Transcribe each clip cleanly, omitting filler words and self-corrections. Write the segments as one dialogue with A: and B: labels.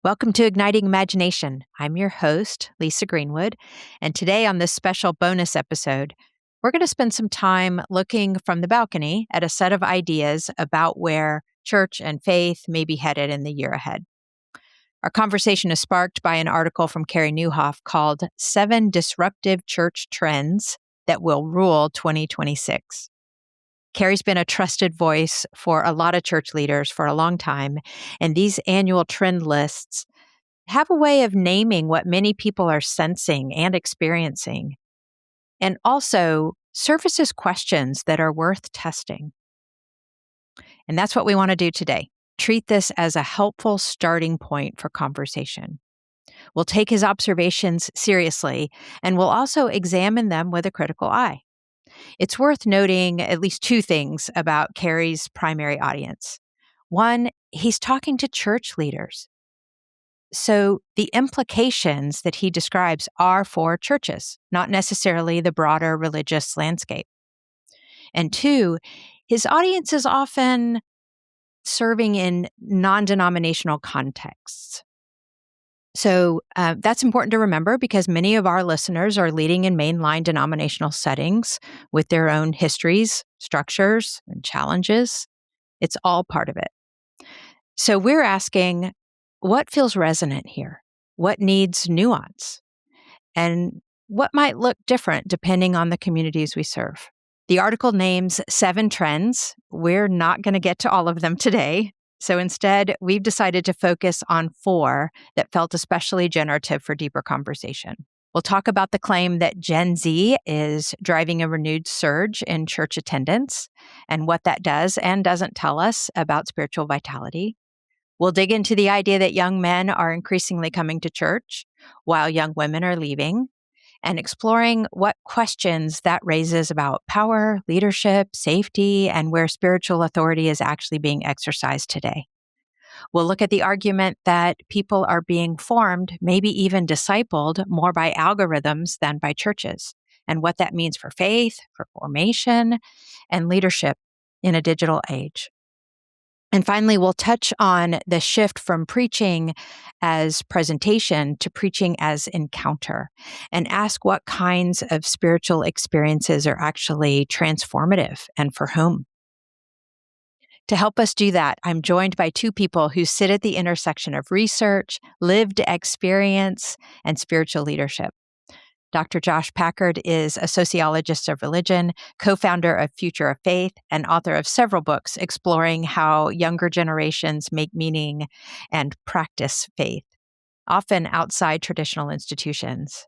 A: Welcome to Igniting Imagination. I'm your host, Lisa Greenwood, and today on this special bonus episode, we're going to spend some time looking from the balcony at a set of ideas about where church and faith may be headed in the year ahead. Our conversation is sparked by an article from Carey Nieuwhof called 7 Disruptive Church Trends That Will Rule 2026. Carey's been a trusted voice for a lot of church leaders for a long time, and these annual trend lists have a way of naming what many people are sensing and experiencing, and also surfaces questions that are worth testing. And that's what we want to do today. Treat this as a helpful starting point for conversation. We'll take his observations seriously, and we'll also examine them with a critical eye. It's worth noting at least 2 things about Carey's primary audience. One, he's talking to church leaders. So the implications that he describes are for churches, not necessarily the broader religious landscape. And 2, his audience is often serving in non-denominational contexts. So that's important to remember because many of our listeners are leading in mainline denominational settings with their own histories, structures, and challenges. It's all part of it. So we're asking, what feels resonant here? What needs nuance? And what might look different depending on the communities we serve? The article names 7 trends. We're not going to get to all of them today. So instead, we've decided to focus on 4 that felt especially generative for deeper conversation. We'll talk about the claim that Gen Z is driving a renewed surge in church attendance and what that does and doesn't tell us about spiritual vitality. We'll dig into the idea that young men are increasingly coming to church while young women are leaving, and exploring what questions that raises about power, leadership, safety, and where spiritual authority is actually being exercised today. We'll look at the argument that people are being formed, maybe even discipled, more by algorithms than by churches, and what that means for faith, for formation, and leadership in a digital age. And finally, we'll touch on the shift from preaching as presentation to preaching as encounter and ask what kinds of spiritual experiences are actually transformative and for whom. To help us do that, I'm joined by 2 people who sit at the intersection of research, lived experience, and spiritual leadership. Dr. Josh Packard is a sociologist of religion, co-founder of Future of Faith, and author of several books exploring how younger generations make meaning and practice faith, often outside traditional institutions.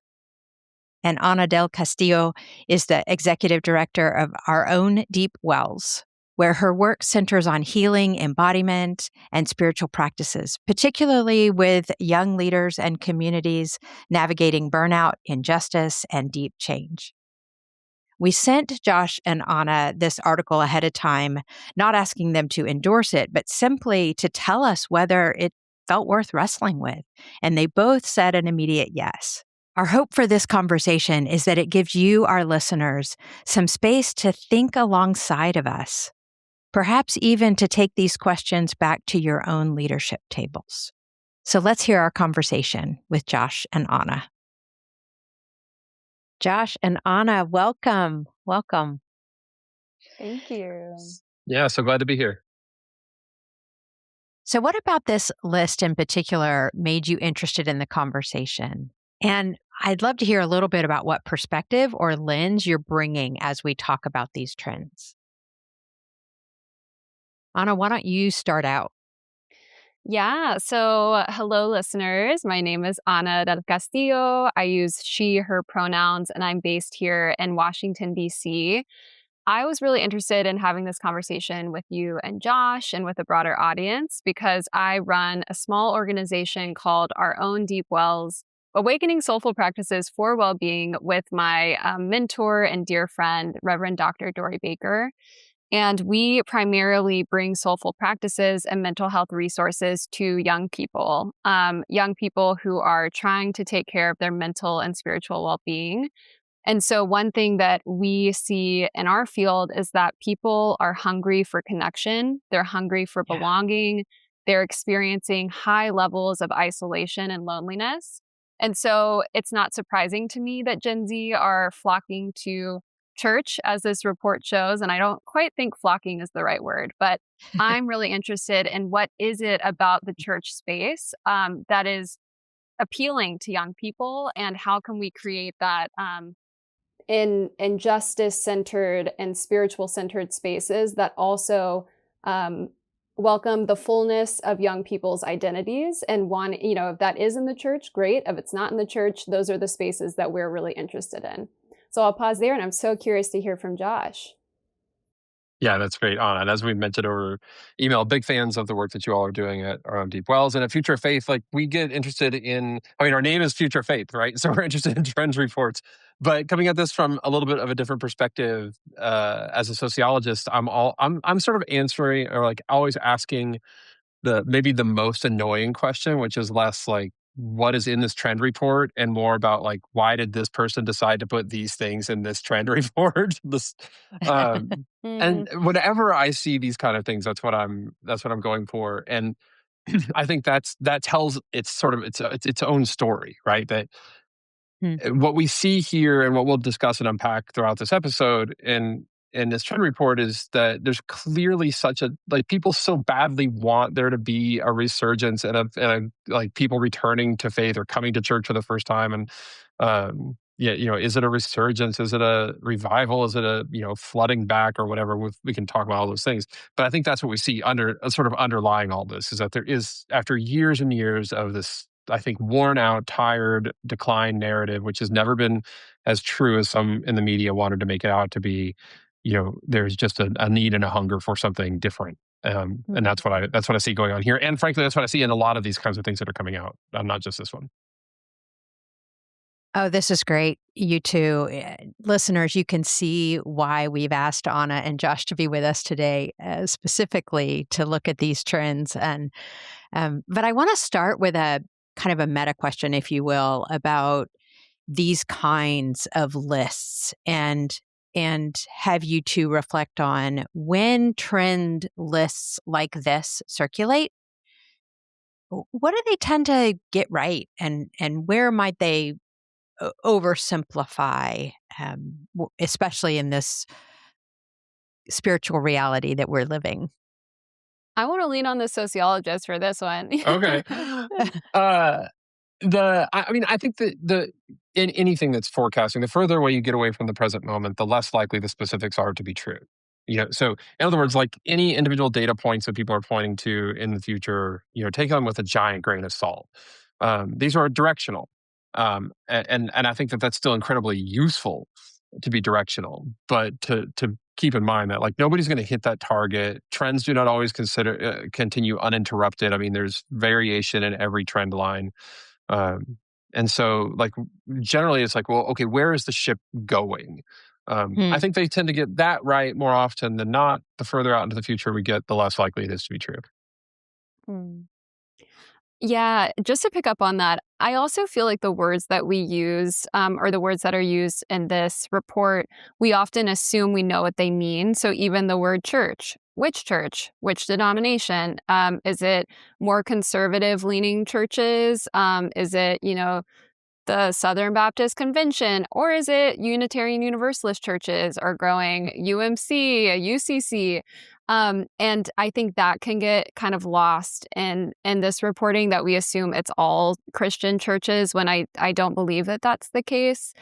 A: And Anna Del Castillo is the executive director of Our Own Deep Wells, where her work centers on healing, embodiment, and spiritual practices, particularly with young leaders and communities navigating burnout, injustice, and deep change. We sent Josh and Anna this article ahead of time, not asking them to endorse it, but simply to tell us whether it felt worth wrestling with. And they both said an immediate yes. Our hope for this conversation is that it gives you, our listeners, some space to think alongside of us, perhaps even to take these questions back to your own leadership tables. So let's hear our conversation with Josh and Anna. Josh and Anna, welcome. Welcome.
B: Thank you.
C: Yeah, so glad to be here.
A: So what about this list in particular made you interested in the conversation? And I'd love to hear a little bit about what perspective or lens you're bringing as we talk about these trends. Anna, why don't you start out?
B: Yeah, so hello, listeners. My name is Anna Del Castillo. I use she, her pronouns, and I'm based here in Washington, D.C. I was really interested in having this conversation with you and Josh and with a broader audience because I run a small organization called Our Own Deep Wells, Awakening Soulful Practices for Wellbeing with my mentor and dear friend, Reverend Dr. Dory Baker. And we primarily bring soulful practices and mental health resources to young people who are trying to take care of their mental and spiritual well-being. And so one thing that we see in our field is that people are hungry for connection. They're hungry for belonging. they're experiencing high levels of isolation and loneliness. And so it's not surprising to me that Gen Z are flocking to church, as this report shows. And I don't quite think flocking is the right word, but I'm really interested in what is it about the church space that is appealing to young people, and how can we create that in justice centered and spiritual centered spaces that also um, welcome the fullness of young people's identities. And one, if that is in the church, great. If it's not in the church, those are the spaces that we're really interested in. So I'll pause there, and I'm so curious to hear from Josh.
C: Yeah, that's great, Anna. And as we mentioned over email, big fans of the work that you all are doing at Deep Wells and at Future Faith. Like, we get interested in, our name is Future Faith, right? So we're interested in trends reports. But coming at this from a little bit of a different perspective, as a sociologist, I'm sort of answering, or like always asking maybe the most annoying question, which is less like what is in this trend report and more about like why did this person decide to put these things in this trend report. Um, and whenever I see these kind of things, that's what I'm going for. And I think that tells it's sort of its own story, right? That
A: Hmm.
C: what we see here and what we'll discuss and unpack throughout this episode in this trend report is that there's clearly such a, like, people so badly want there to be a resurgence and a like people returning to faith or coming to church for the first time. And yeah, is it a resurgence? Is it a revival? Is it a, flooding back or whatever? We can talk about all those things. But I think that's what we see sort of underlying all this, is that there is, after years and years of this, I think, worn out, tired, decline narrative, which has never been as true as some in the media wanted to make it out to be. There's just a need and a hunger for something different. And that's what I see going on here. And frankly, that's what I see in a lot of these kinds of things that are coming out. Not just this one.
A: Oh, this is great. You two listeners, you can see why we've asked Anna and Josh to be with us today, specifically to look at these trends. And but I want to start with a kind of a meta question, if you will, about these kinds of lists, and have you two reflect on when trend lists like this circulate. What do they tend to get right, and where might they oversimplify, especially in this spiritual reality that we're living?
B: I want to lean on the sociologist for this one.
C: Okay. I think that in anything that's forecasting, the further away you get away from the present moment, the less likely the specifics are to be true. So in other words, like any individual data points that people are pointing to in the future, take them with a giant grain of salt. These are directional, and I think that that's still incredibly useful to be directional, but to keep in mind that, like, nobody's going to hit that target. Trends do not always continue uninterrupted. I mean, there's variation in every trend line. And so, like, generally it's like, well, okay, where is the ship going? I think they tend to get that right more often than not. The further out into the future we get, the less likely it is to be true.
B: Yeah, just to pick up on that, I also feel like the words that we use, or the words that are used in this report, we often assume we know what they mean. So even the word church, which denomination? Is it more conservative leaning churches? Is it, the Southern Baptist Convention, or is it Unitarian Universalist churches are growing, UMC, UCC? And I think that can get kind of lost in this reporting, that we assume it's all Christian churches when I don't believe that that's the case.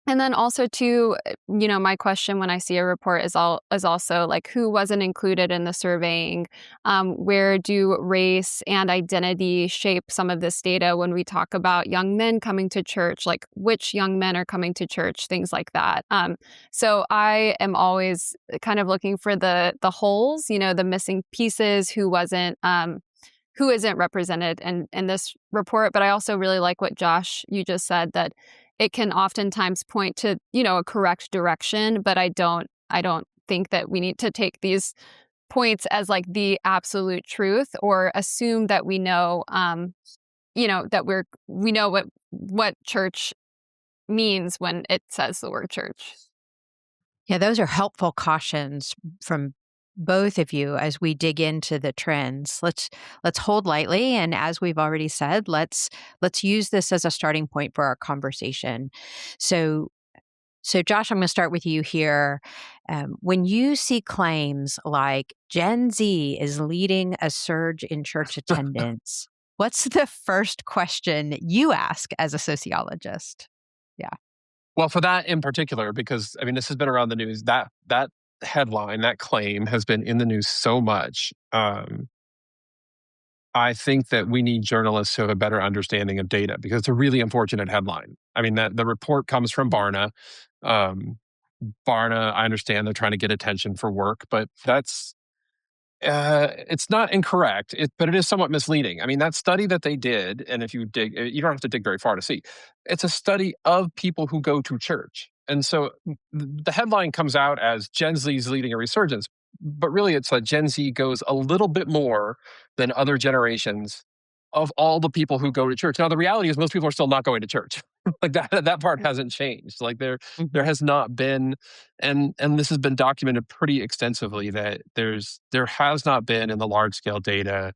B: And then also too, my question when I see a report is also like, who wasn't included in the surveying? Where do race and identity shape some of this data when we talk about young men coming to church? Like, which young men are coming to church? Things like that. So I am always kind of looking for the holes, the missing pieces, who isn't represented in this report. But I also really like what Josh, you just said, that it can oftentimes point to, a correct direction, but I don't think that we need to take these points as like the absolute truth, or assume that we know, that we know what church means when it says the word church.
A: Yeah, those are helpful cautions from both of you as we dig into the trends. Let's hold lightly, and as we've already said, let's use this as a starting point for our conversation. So, Josh, I'm going to start with you here. When you see claims like Gen Z is leading a surge in church attendance, what's the first question you ask as a sociologist? Yeah.
C: Well, for that in particular, because I mean, this has been around the news. That headline, that claim, has been in the news so much. I think that we need journalists who have a better understanding of data because it's a really unfortunate headline. I mean, that the report comes from Barna. Um, Barna, I understand they're trying to get attention for work, but that's it's not incorrect, but it is somewhat misleading. I mean, that study that they did, and if you dig, you don't have to dig very far to see. It's a study of people who go to church, and so the headline comes out as Gen Z is leading a resurgence, but really, it's like Gen Z goes a little bit more than other generations of all the people who go to church. Now, the reality is most people are still not going to church. Like that part hasn't changed. Like there has not been, and this has been documented pretty extensively, that there has not been in the large scale data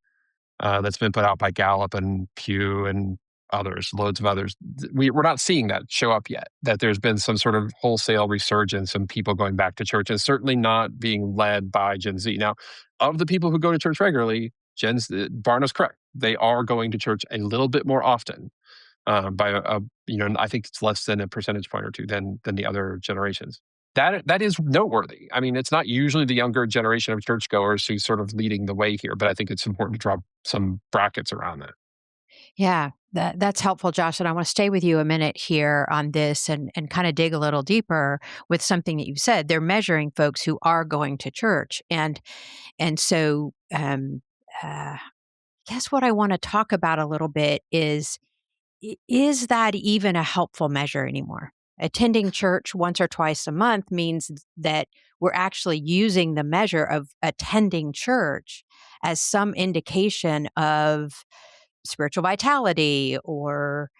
C: that's been put out by Gallup and Pew and others, loads of others. We're not seeing that show up yet, that there's been some sort of wholesale resurgence and people going back to church, and certainly not being led by Gen Z. Now, of the people who go to church regularly, Barna's correct. They are going to church a little bit more often, by I think it's less than a percentage point or two than the other generations. That is noteworthy. I mean, it's not usually the younger generation of churchgoers who's sort of leading the way here, but I think it's important to draw some brackets around that.
A: Yeah, that's helpful, Josh. And I want to stay with you a minute here on this and kind of dig a little deeper with something that you've said. They're measuring folks who are going to church. And so I guess what I want to talk about a little bit is that even a helpful measure anymore? Attending church once or twice a month means that we're actually using the measure of attending church as some indication of spiritual vitality or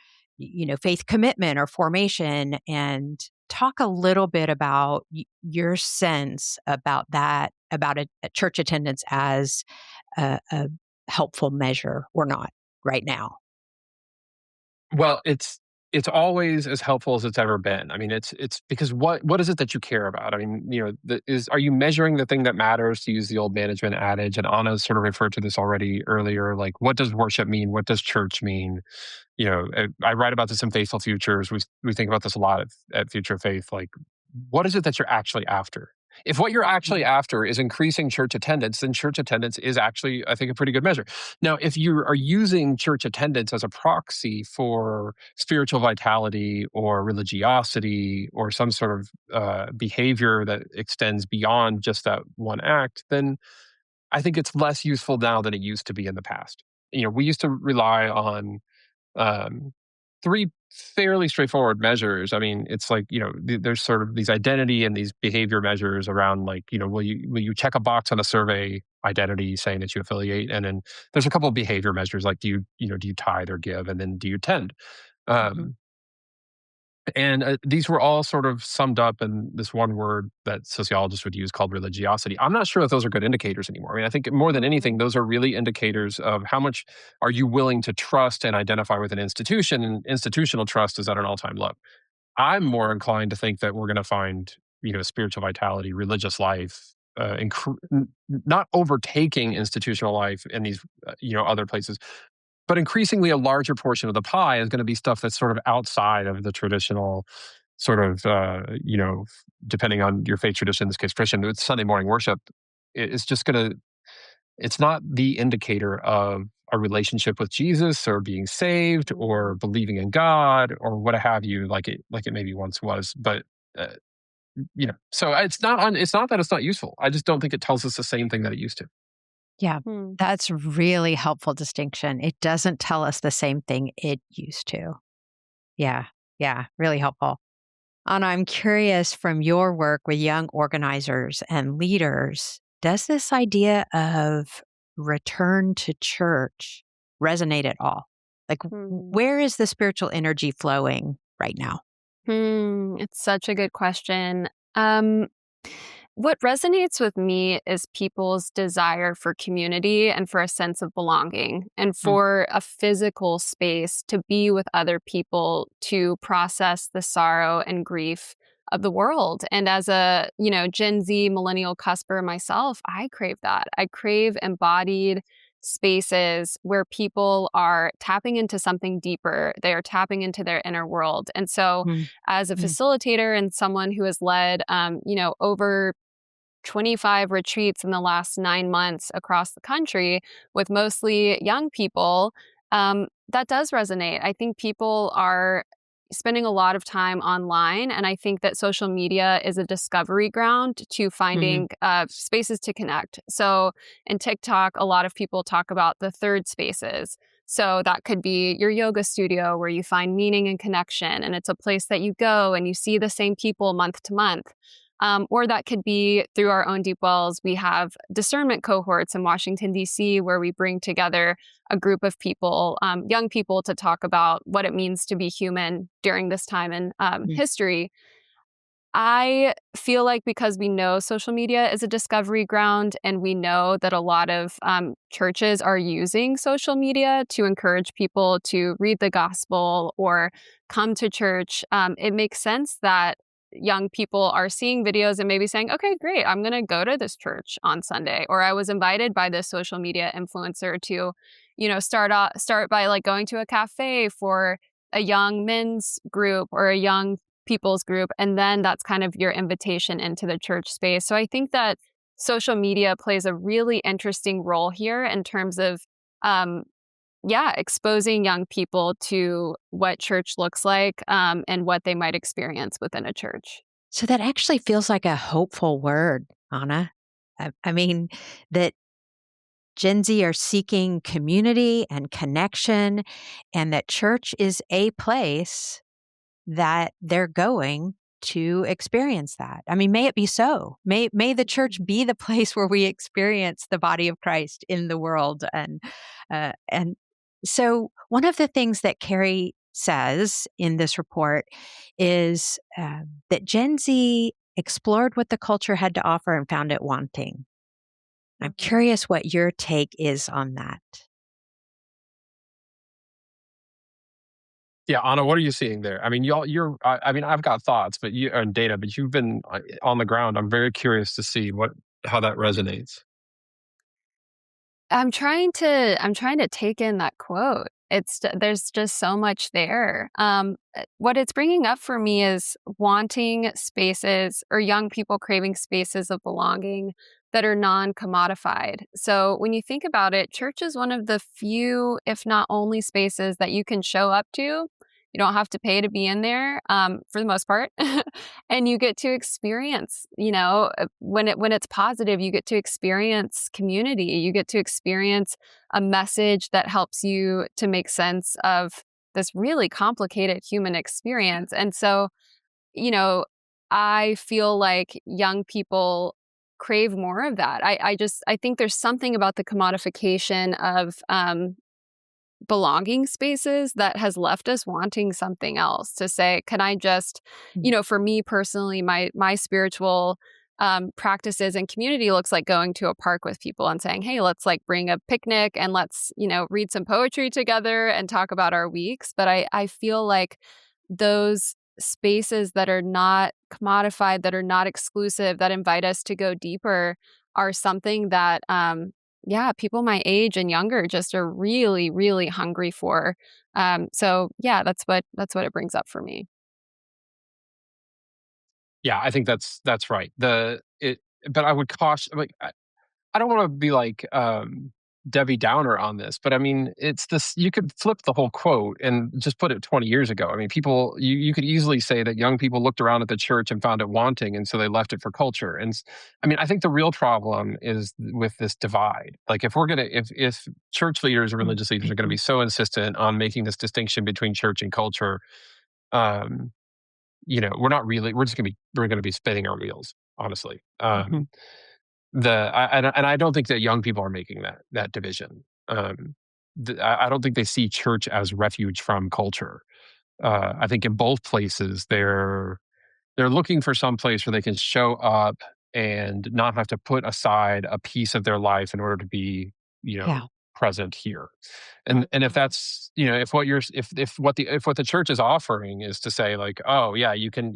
A: faith commitment or formation. And talk a little bit about your sense about that, about a church attendance as a helpful measure or not right now.
C: Well, it's always as helpful as it's ever been. I mean, it's because what is it that you care about? I mean, are you measuring the thing that matters, to use the old management adage? And Anna sort of referred to this already earlier. Like, what does worship mean? What does church mean? I write about this in Faithful Futures. We think about this a lot at Future Faith. Like, what is it that you're actually after? If what you're actually after is increasing church attendance, then church attendance is actually, I think, a pretty good measure. Now, if you are using church attendance as a proxy for spiritual vitality or religiosity or some sort of behavior that extends beyond just that one act, then I think it's less useful now than it used to be in the past. We used to rely on um, three fairly straightforward measures. I mean, it's like, there's sort of these identity and these behavior measures around, like, will you check a box on a survey identity saying that you affiliate? And then there's a couple of behavior measures, like, do you tithe or give? And then do you tend?
A: Mm-hmm.
C: And these were all sort of summed up in this one word that sociologists would use called religiosity. I'm not sure that those are good indicators anymore. I mean, I think more than anything, those are really indicators of how much are you willing to trust and identify with an institution. And institutional trust is at an all-time low. I'm more inclined to think that we're going to find, spiritual vitality, religious life, not overtaking institutional life in these, other places, but increasingly, a larger portion of the pie is going to be stuff that's sort of outside of the traditional sort of, depending on your faith tradition, in this case, Christian, it's Sunday morning worship. It's just going to, it's not the indicator of a relationship with Jesus or being saved or believing in God or what have you, like it maybe once was. But, so it's not that it's not useful. I just don't think it tells us the same thing that it used to.
A: Yeah, that's really helpful distinction. It doesn't tell us the same thing it used to. Yeah, yeah, really helpful. Anna, I'm curious, from your work with young organizers and leaders, does this idea of return to church resonate at all? Like, where is the spiritual energy flowing right now?
B: It's such a good question. What resonates with me is people's desire for community and for a sense of belonging and
A: Mm,
B: for a physical space to be with other people to process the sorrow and grief of the world. And as a, Gen Z millennial cusper myself, I crave that. I crave embodied spaces where people are tapping into something deeper. They are tapping into their inner world. And so
A: mm,
B: as a
A: mm,
B: facilitator and someone who has led, over 25 retreats in the last 9 months across the country with mostly young people, that does resonate. I think people are spending a lot of time online, and I think that social media is a discovery ground to
A: mhm,
B: finding spaces to connect. So in TikTok, a lot of people talk about the third spaces. So that could be your yoga studio where you find meaning and connection, and it's a place that you go and you see the same people month to month. Or that could be through our own deep wells. We have discernment cohorts in Washington, D.C., where we bring together a group of people, young people, to talk about what it means to be human during this time in
A: mm,
B: history. I feel like because we know social media is a discovery ground and we know that a lot of churches are using social media to encourage people to read the gospel or come to church, it makes sense that young people are seeing videos and maybe saying, okay, great, I'm going to go to this church on Sunday. Or I was invited by this social media influencer to, start by like going to a cafe for a young men's group or a young people's group. And then that's kind of your invitation into the church space. So I think that social media plays a really interesting role here in terms of, exposing young people to what church looks like and what they might experience within a church.
A: So that actually feels like a hopeful word, Anna. I mean, that Gen Z are seeking community and connection, and that church is a place that they're going to experience that. I mean, may it be so. May the church be the place where we experience the body of Christ in the world. And so one of the things that Carey says in this report is that Gen Z explored what the culture had to offer and found it wanting. I'm curious what your take is on that.
C: Yeah, Anna, what are you seeing there? I mean, I mean, I've got thoughts, but you and data, but you've been on the ground. I'm very curious to see how that resonates.
B: I'm trying to take in that quote. There's just so much there. What it's bringing up for me is wanting spaces or young people craving spaces of belonging that are non-commodified. So when you think about it, church is one of the few, if not only, spaces that you can show up to. You don't have to pay to be in there, for the most part, and you get to experience. When it's positive, you get to experience community. You get to experience a message that helps you to make sense of this really complicated human experience. And so, you know, I feel like young people crave more of that. I think there's something about the commodification of belonging spaces that has left us wanting something else, to say, can I just,
A: Mm,
B: for me personally, my spiritual practices and community looks like going to a park with people and saying, hey, let's like bring a picnic and let's, read some poetry together and talk about our weeks. But I feel like those spaces that are not commodified, that are not exclusive, that invite us to go deeper are something that people my age and younger just are really, really hungry for. So yeah, that's what it brings up for me.
C: Yeah, I think that's right. But I would caution, like, I don't want to be like Debbie Downer on this, but I mean, it's this. You could flip the whole quote and just put it 20 years ago. I mean, you could easily say that young people looked around at the church and found it wanting, and so they left it for culture. I mean, I think the real problem is with this divide. Like, if church leaders or
A: mm,
C: religious leaders are going to
A: mhm,
C: be so insistent on making this distinction between church and culture, um, we're just we're going to be spinning our wheels, honestly.
A: mhm.
C: And I don't think that young people are making that division. I don't think they see church as refuge from culture. I think in both places they're looking for some place where they can show up and not have to put aside a piece of their life in order to be,
A: Yeah.
C: present here. And if that's, if what you're if what the church is offering is to say like, oh yeah, you can,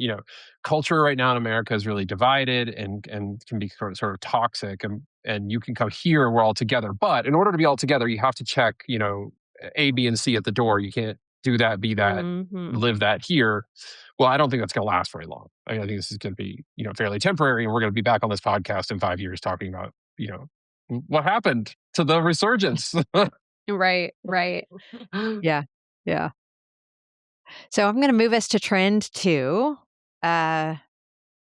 C: culture right now in America is really divided and can be sort of toxic, and you can come here, we're all together. But in order to be all together, you have to check, A, B, and C at the door. You can't do that, be that,
B: Mhm.
C: live that here. Well, I don't think that's going to last very long. I think this is going to be, fairly temporary, and we're going to be back on this podcast in 5 years talking about, what happened to the resurgence.
B: Right, right.
A: Yeah. Yeah. So I'm going to move us to trend two. Uh,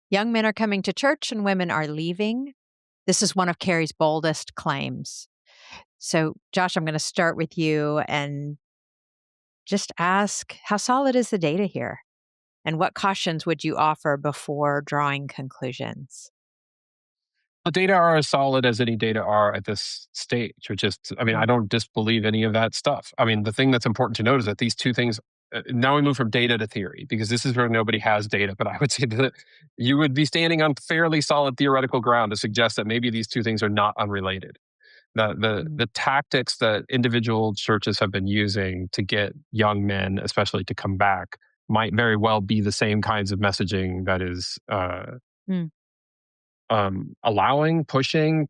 A: Young men are coming to church and women are leaving. This is one of Carey's boldest claims. So, Josh, I'm going to start with you and just ask, how solid is the data here? And what cautions would you offer before drawing conclusions?
C: The data are as solid as any data are at this stage, which is, I
A: Mm.
C: don't disbelieve any of that stuff. The thing that's important to note is that these two things, now we move from data to theory, because this is where nobody has data. But I would say that you would be standing on fairly solid theoretical ground to suggest that maybe these two things are not unrelated. The tactics that individual churches have been using to get young men, especially, to come back, might very well be the same kinds of messaging that is
A: Mm.
C: allowing, pushing,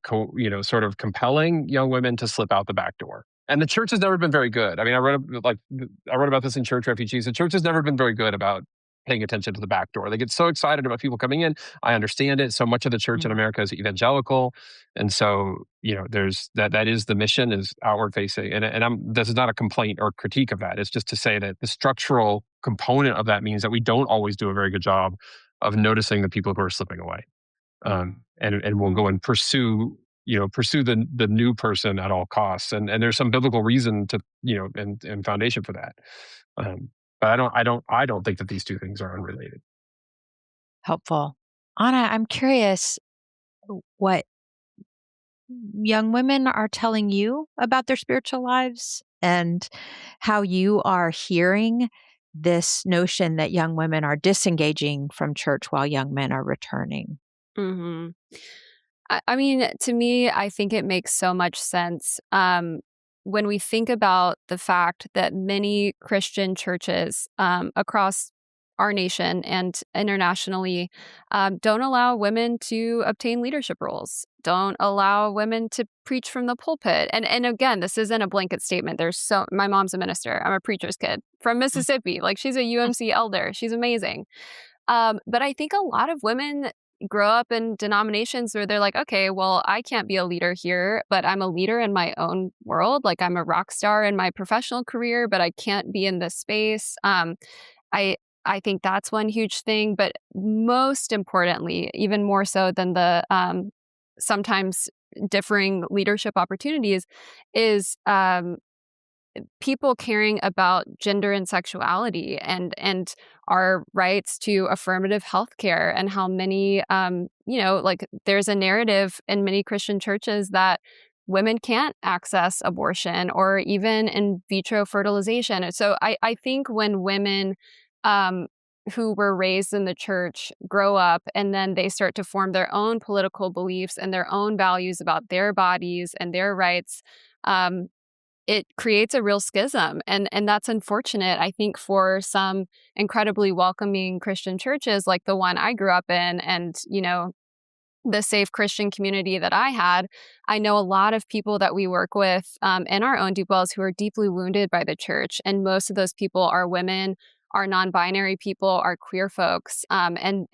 C: sort of compelling young women to slip out the back door. And the church has never been very good. I wrote about this in Church Refugees. The church has never been very good about paying attention to the back door. They get so excited about people coming in. I understand it. So much of the church in
A: Mm.
C: America is evangelical, and so there's that is the mission, is outward facing. And this is not a complaint or critique of that. It's just to say that the structural component of that means that we don't always do a very good job of noticing the people who are slipping away. And we'll go and pursue the new person at all costs, and there's some biblical reason to, and foundation for that. But I don't think that these two things are unrelated.
A: Helpful. Anna, I'm curious what young women are telling you about their spiritual lives and how you are hearing this notion that young women are disengaging from church while young men are returning.
B: Mhm. I mean, to me, I think it makes so much sense. When we think about the fact that many Christian churches across our nation and internationally don't allow women to obtain leadership roles, don't allow women to preach from the pulpit. And again, this isn't a blanket statement. My mom's a minister. I'm a preacher's kid from Mississippi. Like, she's a UMC elder. She's amazing. But I think a lot of women grow up in denominations where they're like, okay, well, I can't be a leader here, but I'm a leader in my own world. Like, I'm a rock star in my professional career, but I can't be in this space. I I think that's one huge thing. But most importantly, even more so than the sometimes differing leadership opportunities, is people caring about gender and sexuality and our rights to affirmative health care, and how many like, there's a narrative in many Christian churches that women can't access abortion or even in vitro fertilization. And so I think when women who were raised in the church grow up and then they start to form their own political beliefs and their own values about their bodies and their rights, it creates a real schism. And that's unfortunate, I think, for some incredibly welcoming Christian churches like the one I grew up in, and, the safe Christian community that I had. I know a lot of people that we work with in our own deep wells who are deeply wounded by the church. And most of those people are women, are non-binary people, are queer folks. And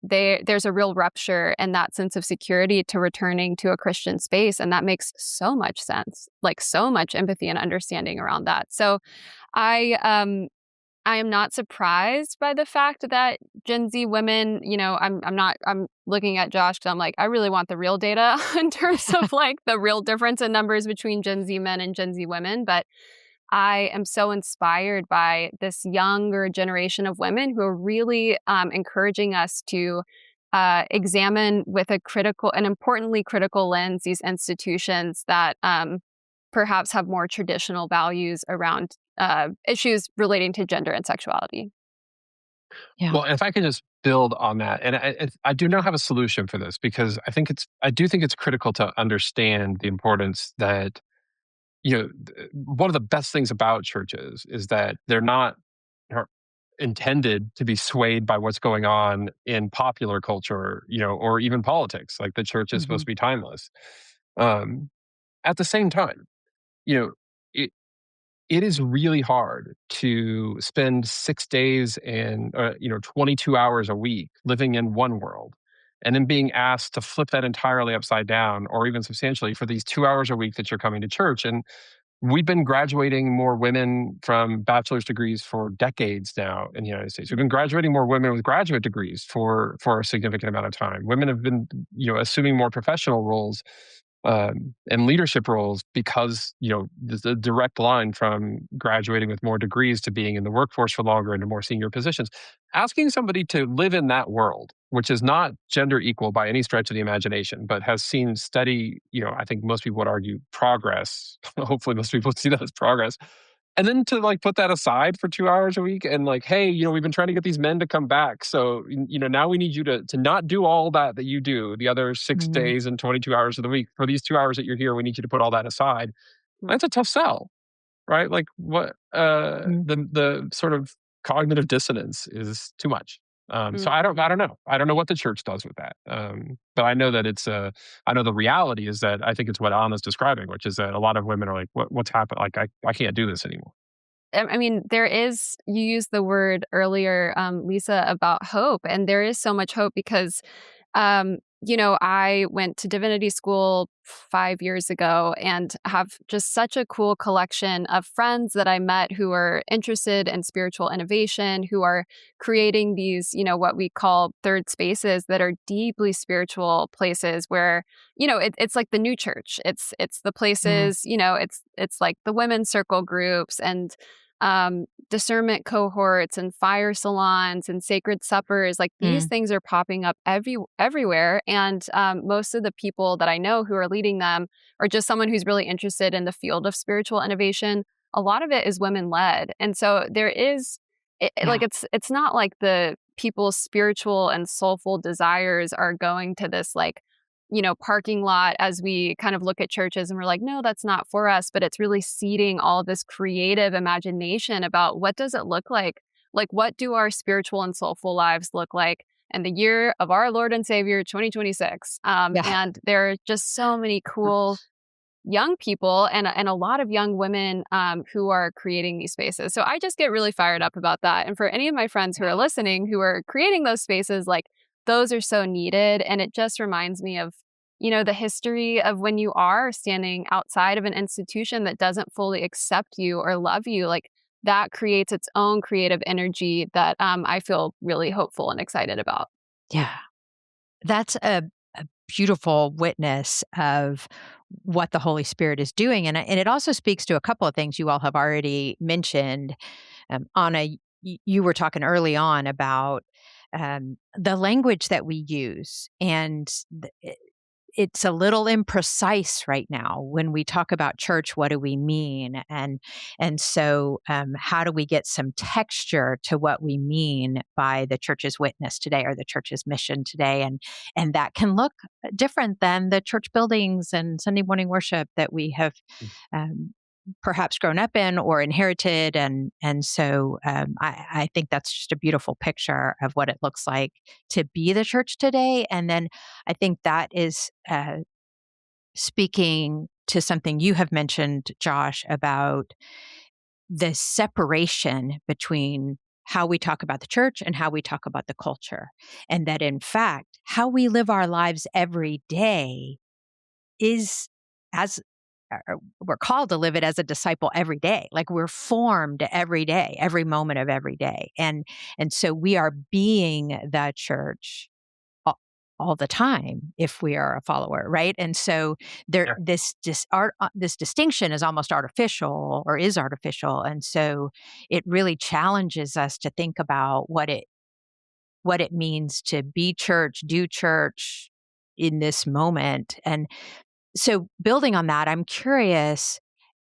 B: there's a real rupture in that sense of security to returning to a Christian space. And that makes so much sense, like so much empathy and understanding around that. So I am not surprised by the fact that Gen Z women, I'm looking at Josh because I'm like, I really want the real data in terms of like the real difference in numbers between Gen Z men and Gen Z women. But I am so inspired by this younger generation of women who are really encouraging us to examine with a critical and importantly critical lens these institutions that perhaps have more traditional values around issues relating to gender and sexuality.
A: Yeah.
C: Well, if I can just build on that, and I do not have a solution for this because I do think it's critical to understand the importance that one of the best things about churches is that they're not are intended to be swayed by what's going on in popular culture, or even politics. Like the church is supposed
A: Hmm.
C: to be timeless. Um, at the same time, you know, it, it is really hard to spend 6 days and 22 hours a week living in one world and then being asked to flip that entirely upside down or even substantially for these 2 hours a week that you're coming to church. And we've been graduating more women from bachelor's degrees for decades now in the United States. We've been graduating more women with graduate degrees for a significant amount of time. Women have been, assuming more professional roles and leadership roles because there's a direct line from graduating with more degrees to being in the workforce for longer and to more senior positions. Asking somebody to live in that world, which is not gender equal by any stretch of the imagination, but has seen steady, I think most people would argue progress. Hopefully, most people see that as progress. And then to like put that aside for 2 hours a week and like, hey, we've been trying to get these men to come back. So, now we need you to not do all that you do the other 6 days and 22 hours of the week. For these 2 hours that you're here, we need you to put all that aside. That's a tough sell, right? Like what
A: Hmm.
C: the sort of cognitive dissonance is too much. So I don't know. I don't know what the church does with that. But I know that I know the reality is that I think it's what Anna's describing, which is that a lot of women are like, what's happened? Like I can't do this anymore.
B: I mean, you used the word earlier, Lisa, about hope. And there is so much hope because, I went to divinity school 5 years ago and have just such a cool collection of friends that I met who are interested in spiritual innovation, who are creating these, what we call third spaces that are deeply spiritual places where it's like the new church. It's the
A: Mm.
B: places, it's like the women's circle groups and discernment cohorts and fire salons and sacred suppers. Like these
A: Mm.
B: things are popping up everywhere. And most of the people that I know who are leading them are just someone who's really interested in the field of spiritual innovation. A lot of it is women led. And so there is
A: Yeah.
B: it's not like the people's spiritual and soulful desires are going to this like parking lot as we kind of look at churches and we're like, no, that's not for us. But it's really seeding all this creative imagination about what does it look like? Like, what do our spiritual and soulful lives look like in the year of our Lord and Savior, 2026?
A: Yeah.
B: And there are just so many cool young people and a lot of young women who are creating these spaces. So I just get really fired up about that. And for any of my friends who are listening who are creating those spaces, like those are so needed. And it just reminds me of, the history of when you are standing outside of an institution that doesn't fully accept you or love you, like that creates its own creative energy that I feel really hopeful and excited about.
A: Yeah. That's a beautiful witness of what the Holy Spirit is doing. And it also speaks to a couple of things you all have already mentioned. Anna, you were talking early on about the language that we use. And it's a little imprecise right now when we talk about church. What do we mean? And so how do we get some texture to what we mean by the church's witness today or the church's mission today? And that can look different than the church buildings and Sunday morning worship that we have um, perhaps grown up in or inherited. And so I think that's just a beautiful picture of what it looks like to be the church today. And then I think that is speaking to something you have mentioned, Josh, about the separation between how we talk about the church and how we talk about the culture. And that in fact, how we live our lives every day is as we're called to live it as a disciple every day. Like we're formed every day, every moment of every day. And so we are being the church all the time if we are a follower, right? And so there
C: Yeah.
A: this distinction is almost artificial or is artificial. And so it really challenges us to think about what it means to be church, do church in this moment. And so building on that, I'm curious,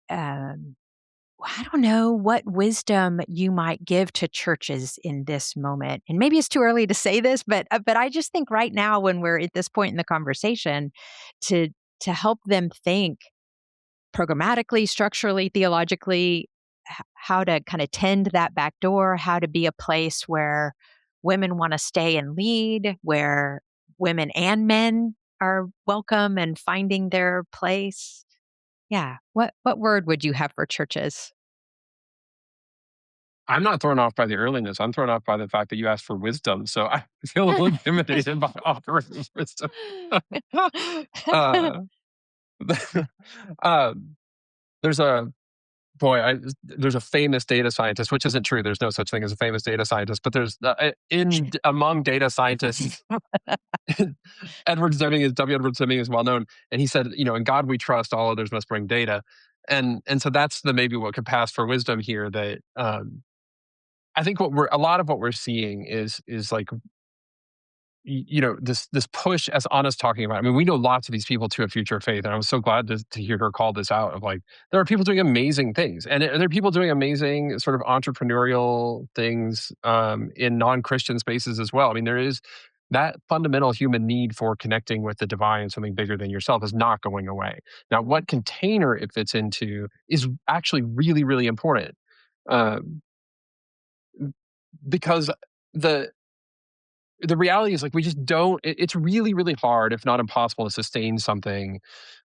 A: um, I don't know what wisdom you might give to churches in this moment. And maybe it's too early to say this, but I just think right now when we're at this point in the conversation to to help them think programmatically, structurally, theologically, how to kind of tend that back door, how to be a place where women want to stay and lead, where women and men are welcome and finding their place. Yeah. What word would you have for churches?
C: I'm not thrown off by the earliness. I'm thrown off by the fact that you asked for wisdom. So I feel a little intimidated by offering wisdom. uh, um, there's a there's a famous data scientist, which isn't true. There's no such thing as a famous data scientist, but there's among data scientists, Edward Deming is W. Edward Deming is well known, and he said, in God we trust, all others must bring data, and so that's the maybe what could pass for wisdom here. That I think a lot of what we're seeing is like this push, as Anna's talking about. I mean, we know lots of these people to a future faith, and I was so glad to hear her call this out. Of like, there are people doing amazing things, and there are people doing amazing sort of entrepreneurial things in non-Christian spaces as well. I mean, there is that fundamental human need for connecting with the divine, something bigger than yourself, is not going away. Now, what container it fits into is actually really, really important, um, because the the reality is, like, we just don't it's really, really hard, if not impossible, to sustain something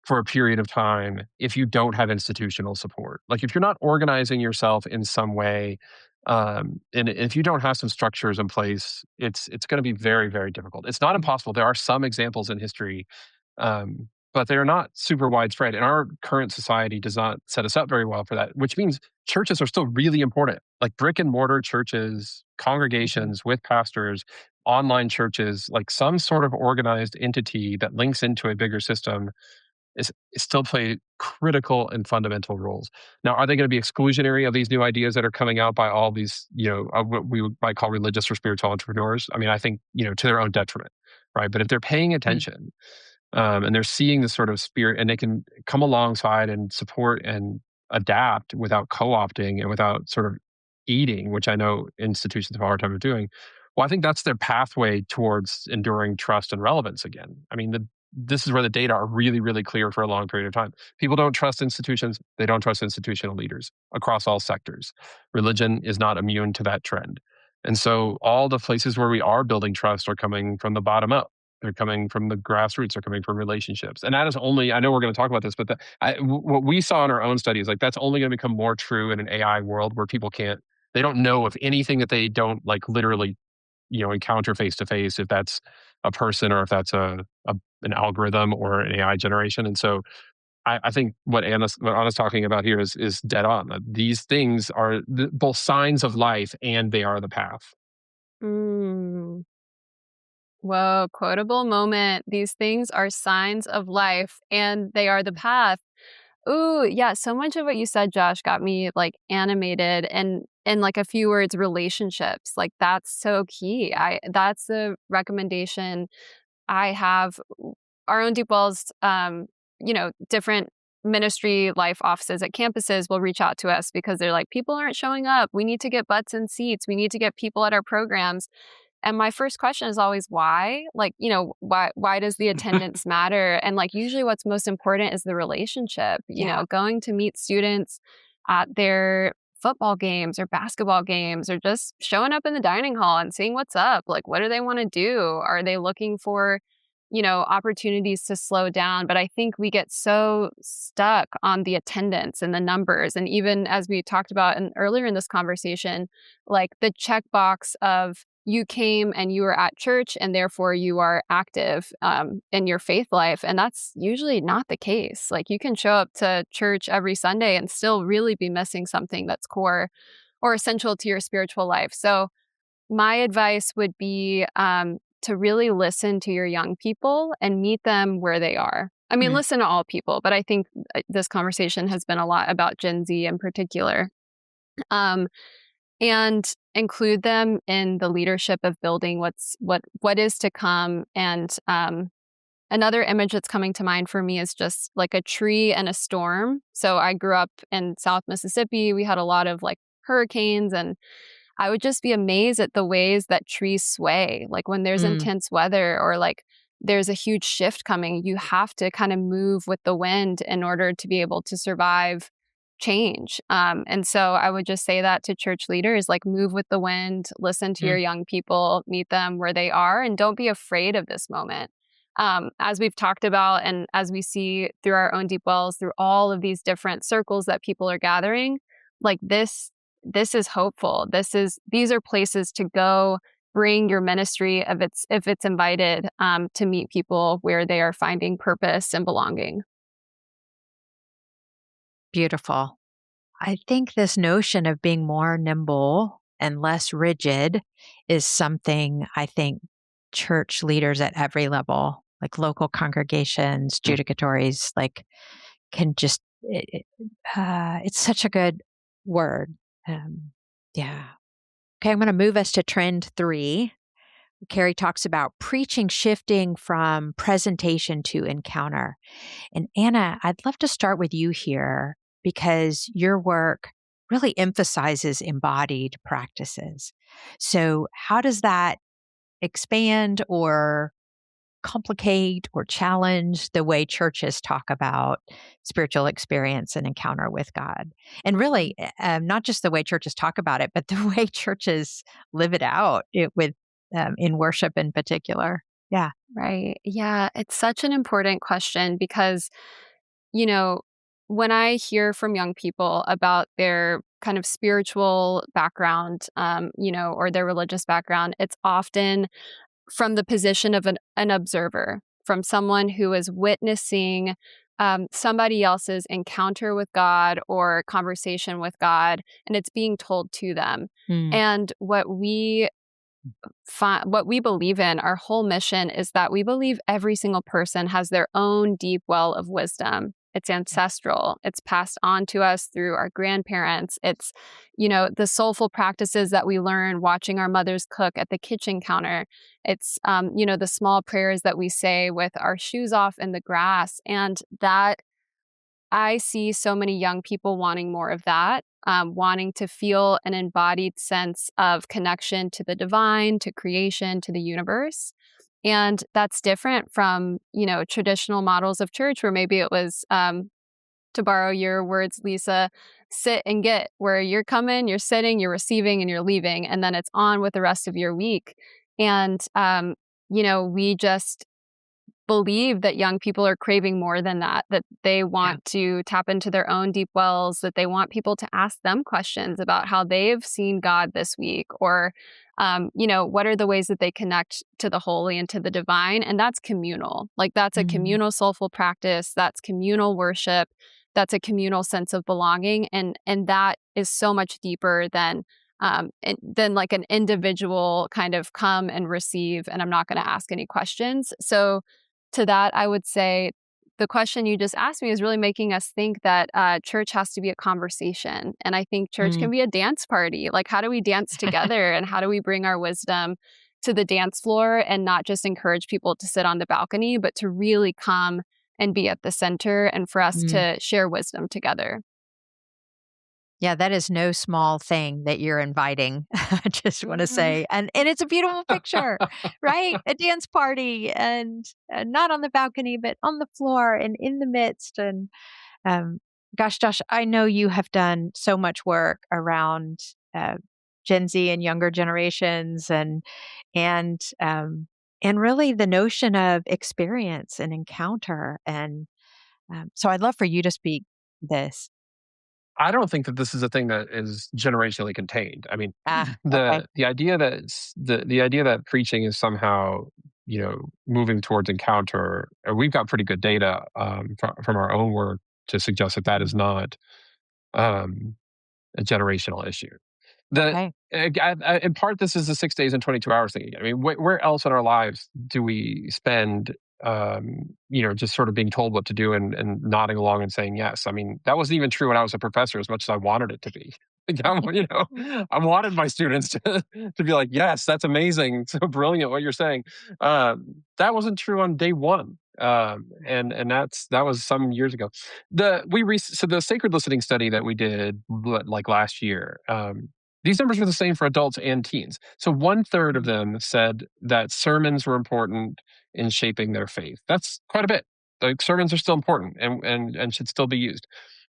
C: for a period of time if you don't have institutional support. Like, if you're not organizing yourself in some way, and if you don't have some structures in place, it's going to be very, very difficult. It's not impossible. There are some examples in history, but they're not super widespread. And our current society does not set us up very well for that, which means churches are still really important. Like brick and mortar churches, congregations with pastors, online churches, like some sort of organized entity that links into a bigger system is still play critical and fundamental roles. Now, are they going to be exclusionary of these new ideas that are coming out by all these, what we might call religious or spiritual entrepreneurs? I mean, I think, to their own detriment, right? But if they're paying attention, and they're seeing this sort of spirit, and they can come alongside and support and adapt without co-opting and without sort of eating, which I know institutions have a hard time of doing. Well, I think that's their pathway towards enduring trust and relevance again. I mean, this is where the data are really, really clear for a long period of time. People don't trust institutions. They don't trust institutional leaders across all sectors. Religion is not immune to that trend. And so all the places where we are building trust are coming from the bottom up. They're coming from the grassroots. They're coming from relationships. And that is only, I know we're going to talk about this, but what we saw in our own studies, like that's only going to become more true in an AI world where people they don't know of anything that they don't like literally, encounter face to face, if that's a person or if that's an algorithm or an AI generation. And so I think what Anna's talking about here is dead on. These things are both signs of life and they are the path.
B: Mm. Whoa, quotable moment. These things are signs of life and they are the path. Ooh, yeah, so much of what you said, Josh, got me like animated and like a few words, relationships. Like that's so key. That's the recommendation I have. Our own Deep Wells, different ministry life offices at campuses will reach out to us because they're like, people aren't showing up. We need to get butts in seats. We need to get people at our programs. And my first question is always why? Like, why does the attendance matter? And like usually what's most important is the relationship, going to meet students at their football games or basketball games or just showing up in the dining hall and seeing what's up. Like, what do they want to do? Are they looking for, opportunities to slow down? But I think we get so stuck on the attendance and the numbers. And even as we talked about earlier in this conversation, like the checkbox of, you came and you were at church and therefore you are active in your faith life. And that's usually not the case. Like you can show up to church every Sunday and still really be missing something that's core or essential to your spiritual life. So my advice would be to really listen to your young people and meet them where they are. I mean, listen to all people, but I think this conversation has been a lot about Gen Z in particular. And include them in the leadership of building what is to come, and Another image that's coming to mind for me is just like a tree and a storm. So I grew up in South Mississippi. We had a lot of like hurricanes, and I would just be amazed at the ways that trees sway. Like when there's
A: Mm,
B: intense weather or like there's a huge shift coming, you have to kind of move with the wind in order to be able to survive change. And so I would just say that to church leaders, like move with the wind, listen to your
A: mm,
B: young people, meet them where they are, and don't be afraid of this moment. As we've talked about, and as we see through our own deep wells, through all of these different circles that people are gathering, like this is hopeful. These are places to go bring your ministry if it's invited to meet people where they are finding purpose and belonging.
A: beautiful. I think this notion of being more nimble and less rigid is something I think church leaders at every level, like local congregations,
C: Mm.
A: judicatories, like can just, it's such a good word. Um, yeah. Okay, I'm going to move us to trend 3. Carey talks about preaching shifting from presentation to encounter. And Anna, I'd love to start with you here because your work really emphasizes embodied practices. So, how does that expand or complicate or challenge the way churches talk about spiritual experience and encounter with God? And really, not just the way churches talk about it, but the way churches live it out in worship in particular. Yeah.
B: Right. Yeah. It's such an important question because, you know, when I hear from young people about their kind of spiritual background, or their religious background, it's often from the position of an observer, from someone who is witnessing somebody else's encounter with God or conversation with God, and it's being told to them.
A: Mm,
B: And what we believe in, our whole mission is that we believe every single person has their own deep well of wisdom. It's ancestral. It's passed on to us through our grandparents. It's, the soulful practices that we learn watching our mothers cook at the kitchen counter. It's, the small prayers that we say with our shoes off in the grass. And that I see so many young people wanting more of that, wanting to feel an embodied sense of connection to the divine, to creation, to the universe. And that's different from, traditional models of church where maybe it was, to borrow your words, Lisa, sit and get, where you're coming, you're sitting, you're receiving, and you're leaving. And then it's on with the rest of your week. And, we just believe that young people are craving more than that, that they
A: yeah.
B: want to tap into their own deep wells, that they want people to ask them questions about how they've seen God this week, or, what are the ways that they connect to the holy and to the divine. And that's communal. Like that's a
A: Mm,
B: communal soulful practice. That's communal worship. That's a communal sense of belonging. And that is so much deeper than like an individual kind of come and receive, and I'm not going to ask any questions. So to that, I would say the question you just asked me is really making us think that church has to be a conversation. And I think church
A: mm.
B: can be a dance party. Like, how do we dance together and how do we bring our wisdom to the dance floor and not just encourage people to sit on the balcony, but to really come and be at the center and for us
A: Mm.
B: to share wisdom together?
A: Yeah, that is no small thing that you're inviting. I just want to say, and it's a beautiful picture, right? A dance party, and not on the balcony, but on the floor and in the midst. And um, gosh, Josh, I know you have done so much work around Gen Z and younger generations, and really the notion of experience and encounter. And so, I'd love for you to speak this.
C: I don't think that this is a thing that is generationally contained. I mean,
A: Ah, okay.
C: the idea that the idea that preaching is somehow moving towards encounter. We've got pretty good data from our own work to suggest that that is not um, a generational issue. The
A: Okay.
C: In part, this is the 6 days and 22 hours thing again. I mean, where else in our lives do we spend, just sort of being told what to do and nodding along and saying yes? I mean, that wasn't even true when I was a professor as much as I wanted it to be. Like, I wanted my students to be like, yes, that's amazing, so brilliant what you're saying. That wasn't true on day one. And that was some years ago. So the sacred listening study that we did like last year. These numbers were the same for adults and teens. So 1/3 of them said that sermons were important in shaping their faith. That's quite a bit. Like sermons are still important and should still be used.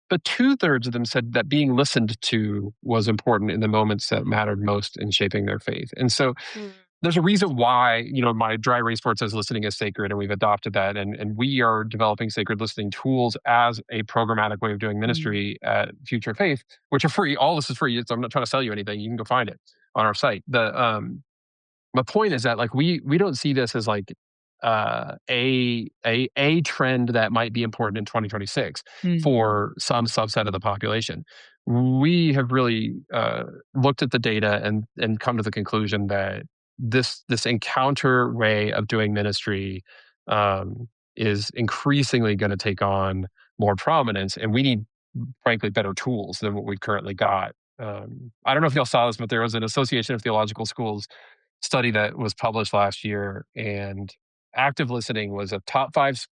C: But 2/3 of them said that being listened to was important in the moments that mattered most in shaping their faith. And so
B: Mm.
C: there's a reason why, my dry erase board says listening is sacred, and we've adopted that. And we are developing sacred listening tools as a programmatic way of doing ministry at Future Faith, which are free. All this is free. I'm not trying to sell you anything. You can go find it on our site. My point is that like we don't see this as like a trend that might be important in 2026 for some subset of the population. We have really looked at the data and come to the conclusion that this encounter way of doing ministry is increasingly going to take on more prominence, and we need, frankly, better tools than what we've currently got. I don't know if y'all saw this, but there was an Association of Theological Schools study that was published last year, and active listening was a top five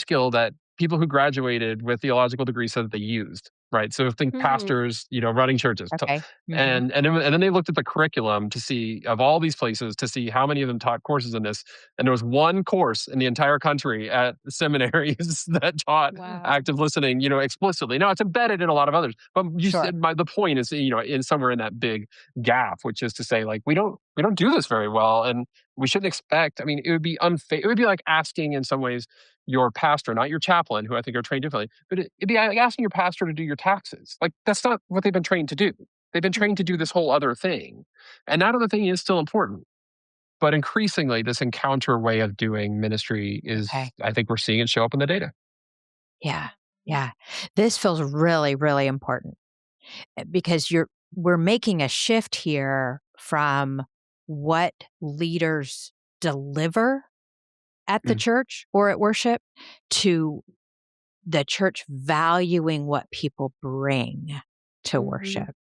C: skill that people who graduated with theological degrees said that they used. Right, so think pastors, running churches,
A: Okay.
C: and then they looked at the curriculum to see of all these places to see how many of them taught courses in this, and there was one course in the entire country at seminaries that taught
B: Wow.
C: active listening, explicitly. Now it's embedded in a lot of others, but
A: Sure.
C: the point is, in somewhere in that big gap, which is to say, like we don't do this very well, and we shouldn't expect. I mean, it would be unfair. It would be like asking, in some ways, your pastor, not your chaplain, who I think are trained differently, but it'd be like asking your pastor to do your taxes. Like that's not what they've been trained to do. They've been trained to do this whole other thing, and that other thing is still important. But increasingly, this encounter way of doing ministry is,
A: Okay.
C: I think we're seeing it show up in the data.
A: Yeah. Yeah. This feels really, really important because we're making a shift here from what leaders deliver at the church or at worship to the church valuing what people bring to worship.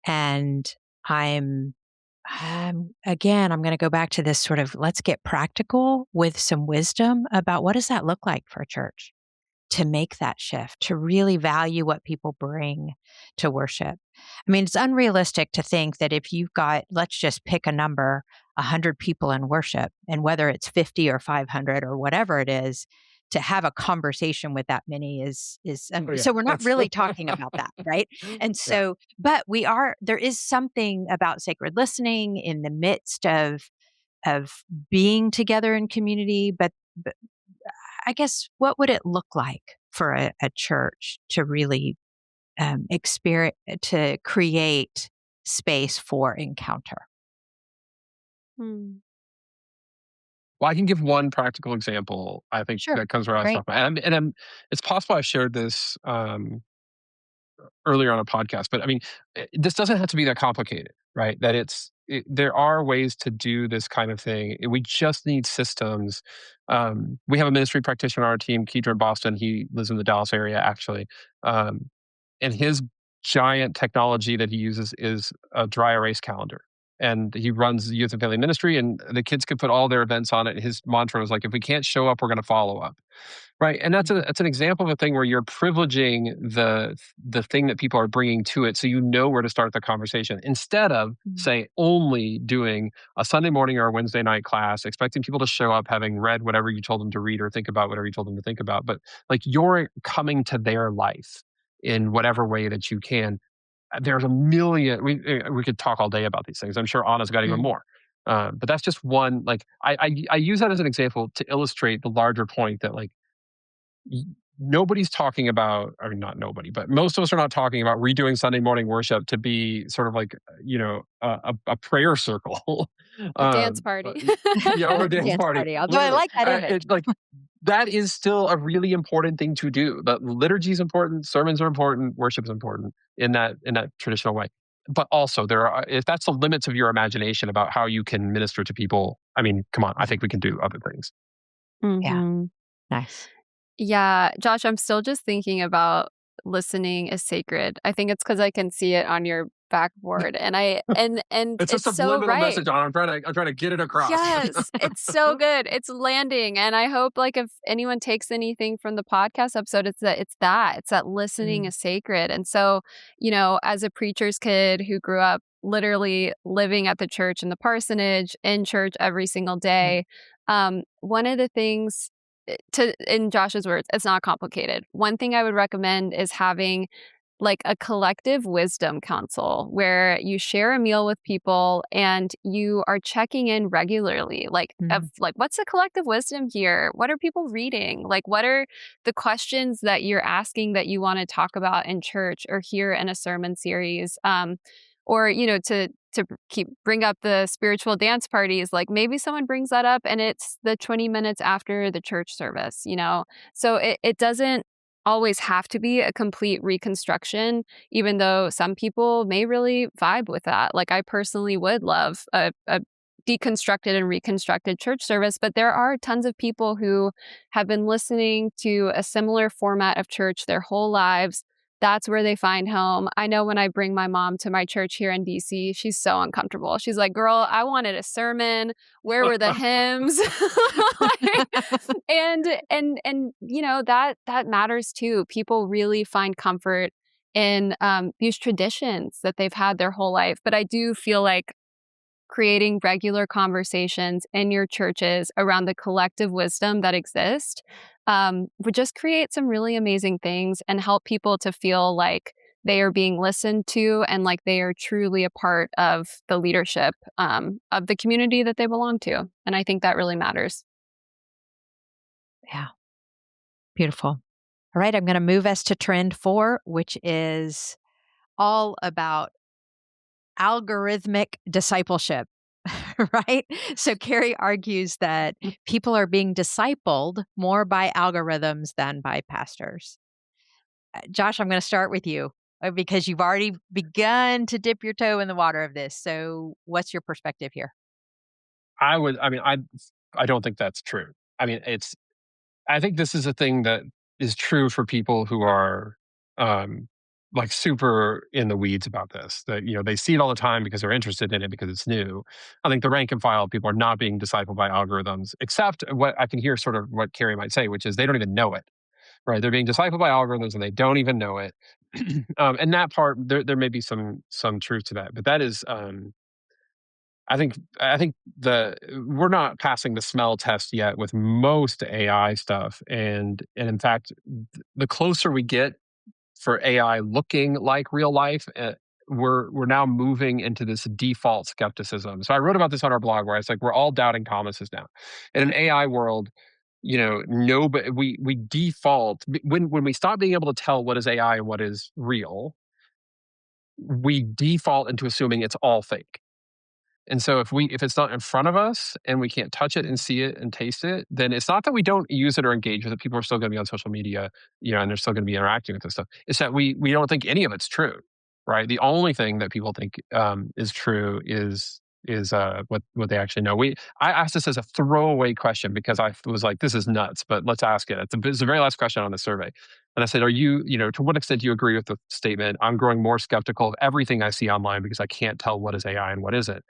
A: And I'm again, I'm going to go back to this sort of let's get practical with some wisdom about what does that look like for a church to make that shift, to really value what people bring to worship. I mean, it's unrealistic to think that if you've got, let's just pick a number, 100 people in worship, and whether it's 50 or 500 or whatever it is, to have a conversation with that many is so we're not really talking about that, right? And so, but there is something about sacred listening in the midst of being together in community, but I guess what would it look like for a church to really to create space for encounter?
C: Well, I can give one practical example. I think
A: Sure.
C: that comes where I was
A: Great.
C: talking about. It's possible I shared this earlier on a podcast, but I mean, this doesn't have to be that complicated, right? There are ways to do this kind of thing. We just need systems. We have a ministry practitioner on our team, Keidra in Boston. He lives in the Dallas area, actually. And his giant technology that he uses is a dry erase calendar. And he runs youth and family ministry, and the kids could put all their events on it. His mantra is like, if we can't show up, we're going to follow up. Right. And that's an example of a thing where you're privileging the thing that people are bringing to it, so you know where to start the conversation, instead of, say, only doing a Sunday morning or a Wednesday night class, expecting people to show up having read whatever you told them to read or think about whatever you told them to think about. But like you're coming to their life in whatever way that you can. There's a million. We could talk all day about these things. I'm sure Anna's got even more. But that's just one. Like I use that as an example to illustrate the larger point that like nobody's talking about. I mean, not nobody, but most of us are not talking about redoing Sunday morning worship to be sort of like a prayer circle,
B: a dance party,
C: or a dance party.
A: Although I like that image.
C: That is still a really important thing to do. The liturgy is important, sermons are important, worship is important in that traditional way. But also if that's the limits of your imagination about how you can minister to people, I mean, come on, I think we can do other things.
A: Yeah. Nice.
B: Yeah, Josh, I'm still just thinking about listening is sacred. I think it's because I can see it on your backboard. And
C: It's a
B: it's so
C: subliminal
B: right.
C: message. I'm trying to get it across.
B: Yes, it's so good. It's landing. And I hope like if anyone takes anything from the podcast episode, it's that listening
A: Mm.
B: is sacred. And so, as a preacher's kid who grew up literally living at the church in the parsonage, in church every single day, one of the things in Josh's words, it's not complicated. One thing I would recommend is having like a collective wisdom council where you share a meal with people and you are checking in regularly, what's the collective wisdom here? What are people reading? Like, what are the questions that you're asking that you want to talk about in church or here in a sermon series? Or to bring up the spiritual dance parties, like maybe someone brings that up and it's the 20 minutes after the church service, so it doesn't always have to be a complete reconstruction, even though some people may really vibe with that. Like I personally would love a deconstructed and reconstructed church service, but there are tons of people who have been listening to a similar format of church their whole lives. That's where they find home. I know when I bring my mom to my church here in DC, she's so uncomfortable. She's like, "Girl, I wanted a sermon. Where were the hymns?" And that matters too. People really find comfort in these traditions that they've had their whole life. But I do feel like creating regular conversations in your churches around the collective wisdom that exists would just create some really amazing things and help people to feel like they are being listened to and like they are truly a part of the leadership of the community that they belong to. And I think that really matters.
A: Yeah. Beautiful. All right. I'm going to move us to trend 4, which is all about algorithmic discipleship, right? So Carey argues that people are being discipled more by algorithms than by pastors. Josh, I'm going to start with you because you've already begun to dip your toe in the water of this. So what's your perspective here?
C: I don't think that's true. I think this is a thing that is true for people who are like super in the weeds about this. That they see it all the time because they're interested in it because it's new. I think the rank and file people are not being discipled by algorithms, except what I can hear sort of what Carey might say, which is they don't even know it. Right? They're being discipled by algorithms and they don't even know it. And that part, there may be some truth to that, but that is. I think we're not passing the smell test yet with most AI stuff, and in fact, the closer we get for AI looking like real life, we're now moving into this default skepticism. So I wrote about this on our blog where it's like we're all doubting Thomases now. In an AI world, nobody we default when we stop being able to tell what is AI and what is real, we default into assuming it's all fake. And so if it's not in front of us and we can't touch it and see it and taste it, then it's not that we don't use it or engage with it. People are still going to be on social media, and they're still going to be interacting with this stuff. It's that we don't think any of it's true, right? The only thing that people think is true is what they actually know. I asked this as a throwaway question because I was like, this is nuts, but let's ask it. It's the very last question on the survey. And I said, are you, to what extent do you agree with the statement? I'm growing more skeptical of everything I see online because I can't tell what is AI and what isn't.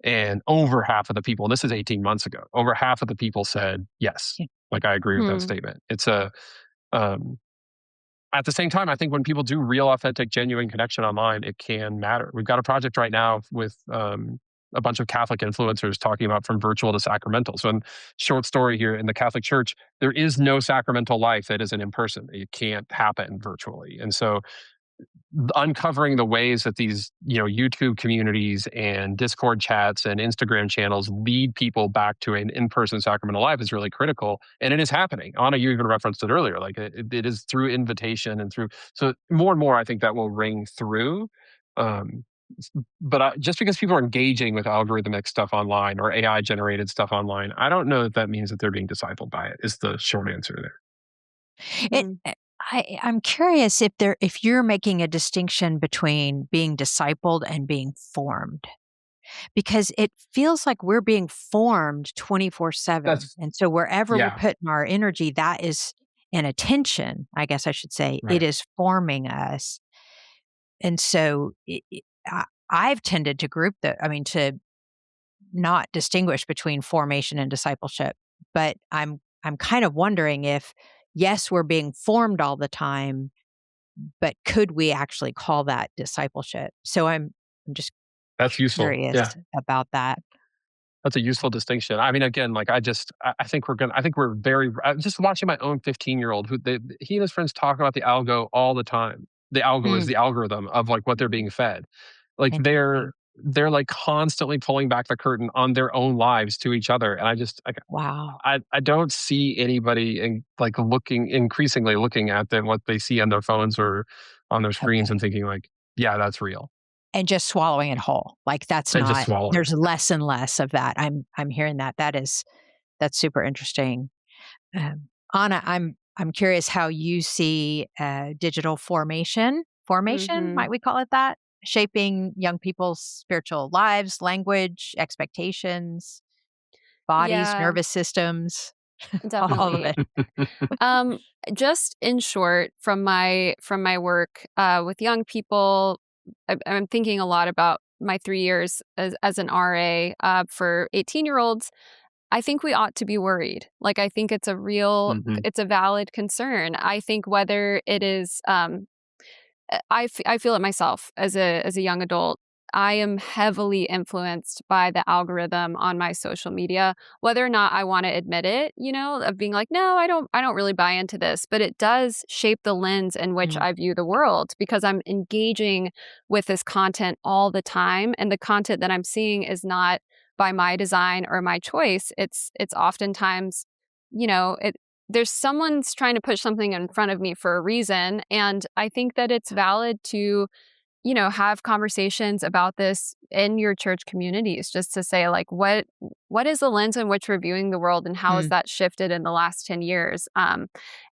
C: And over half of the people, and this is 18 months ago, over half of the people said, yes, like I agree with that statement. It's at the same time, I think when people do real, authentic, genuine connection online, it can matter. We've got a project right now with a bunch of Catholic influencers talking about from virtual to sacramental. So, in short story here, in the Catholic Church, there is no sacramental life that isn't in person. It can't happen virtually. And so, uncovering the ways that these YouTube communities and Discord chats and Instagram channels lead people back to an in-person sacramental life is really critical, and it is happening. Anna, you even referenced it earlier, like it is through invitation and through, so more and more I think that will ring through. But just because people are engaging with algorithmic stuff online or AI generated stuff online, I don't know that means that they're being discipled by it, is the short answer there.
A: I'm curious if you're making a distinction between being discipled and being formed, because it feels like we're being formed 24/7. And so wherever we're putting our energy, that is an attention, I guess I should say,
C: right.
A: It is forming us. And so I've tended to to not distinguish between formation and discipleship. But I'm kind of wondering if, yes, we're being formed all the time, but could we actually call that discipleship? So I'm just
C: That's useful.
A: curious
C: Yeah.
A: about that.
C: That's a useful distinction. I mean, again, like I think we're very, just watching my own 15-year-old he and his friends talk about the algo all the time. The algo is
A: Mm,
C: the algorithm of like what they're being fed. Like
A: interesting.
C: they're like constantly pulling back the curtain on their own lives to each other. And
A: Wow.
C: I don't see anybody like increasingly looking at them, what they see on their phones or on their screens and
A: Okay.
C: thinking like, yeah, that's real.
A: And just swallowing it whole. Like that's
C: And just
A: not,
C: swallowing it.
A: there's less and less of that. I'm hearing that. That's super interesting. Anna, I'm curious how you see digital formation,
B: Hmm.
A: might we call it that, shaping young people's spiritual lives, language, expectations, bodies,
B: Yeah,
A: nervous systems, all of
B: definitely.
A: it.
B: Um, just in short, from my work with young people, I'm thinking a lot about my 3 years as an RA for 18-year-olds. I think we ought to be worried. Like, I think
C: Mhm.
B: it's a valid concern. I think whether it is, I feel it myself as a young adult. I am heavily influenced by the algorithm on my social media, whether or not I want to admit it, of being like, no, I don't really buy into this, but it does shape the lens in which
A: Mm,
B: I view the world because I'm engaging with this content all the time. And the content that I'm seeing is not by my design or my choice. It's oftentimes, it there's someone's trying to push something in front of me for a reason. And I think that it's valid to, have conversations about this in your church communities, just to say, like, what is the lens in which we're viewing the world and how has
A: mm,
B: that shifted in the last 10 years? And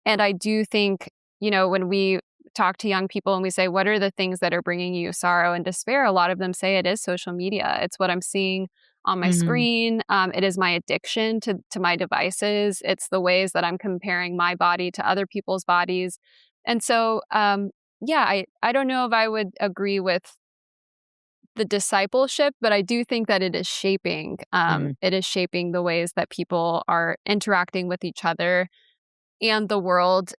B: I do think, when we talk to young people and we say, what are the things that are bringing you sorrow and despair? A lot of them say it is social media. It's what I'm seeing on my
A: mm,
B: screen. It is my addiction to my devices. It's the ways that I'm comparing my body to other people's bodies. And so, yeah, I don't know if I would agree with the discipleship, but I do think that
A: mm.
B: it is shaping the ways that people are interacting with each other and the world.